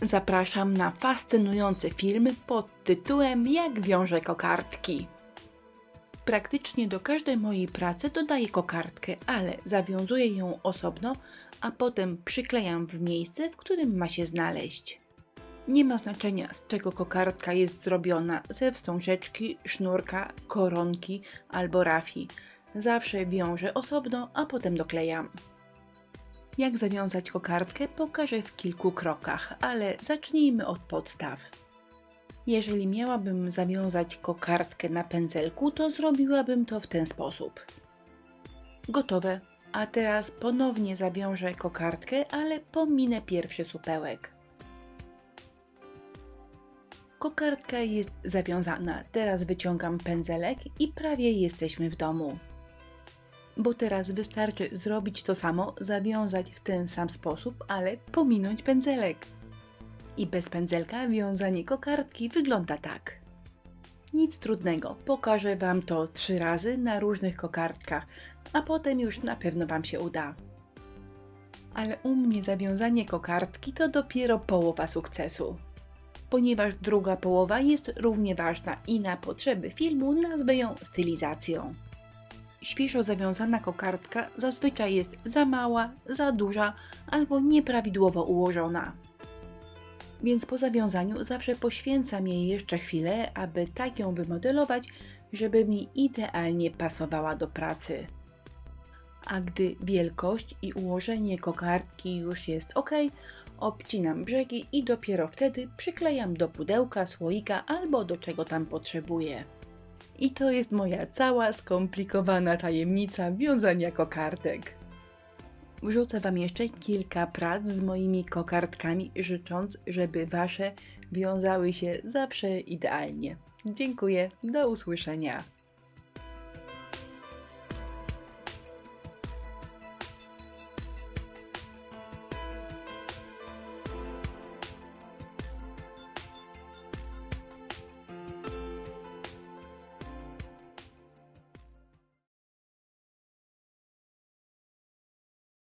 Zapraszam na fascynujący film pod tytułem Jak wiążę kokardki. Praktycznie do każdej mojej pracy dodaję kokardkę, ale zawiązuję ją osobno, a potem przyklejam w miejsce, w którym ma się znaleźć. Nie ma znaczenia, z czego kokardka jest zrobiona, ze wstążeczki, sznurka, koronki albo rafii. Zawsze wiążę osobno, a potem doklejam. Jak zawiązać kokardkę, pokażę w kilku krokach, ale zacznijmy od podstaw. Jeżeli miałabym zawiązać kokardkę na pędzelku, to zrobiłabym to w ten sposób. Gotowe, a teraz ponownie zawiążę kokardkę, ale pominę pierwszy supełek. Kokardka jest zawiązana, teraz wyciągam pędzelek i prawie jesteśmy w domu. Bo teraz wystarczy zrobić to samo, zawiązać w ten sam sposób, ale pominąć pędzelek. I bez pędzelka wiązanie kokardki wygląda tak. Nic trudnego, pokażę Wam to 3 razy na różnych kokardkach, a potem już na pewno Wam się uda. Ale u mnie zawiązanie kokardki to dopiero połowa sukcesu. Ponieważ druga połowa jest równie ważna i na potrzeby filmu nazwę ją stylizacją. Świeżo zawiązana kokardka zazwyczaj jest za mała, za duża albo nieprawidłowo ułożona. Więc po zawiązaniu zawsze poświęcam jej jeszcze chwilę, aby tak ją wymodelować, żeby mi idealnie pasowała do pracy. A gdy wielkość i ułożenie kokardki już jest ok, obcinam brzegi i dopiero wtedy przyklejam do pudełka, słoika albo do czego tam potrzebuję. I to jest moja cała skomplikowana tajemnica wiązania kokardek. Wrzucę Wam jeszcze kilka prac z moimi kokardkami, życząc, żeby Wasze wiązały się zawsze idealnie. Dziękuję, do usłyszenia.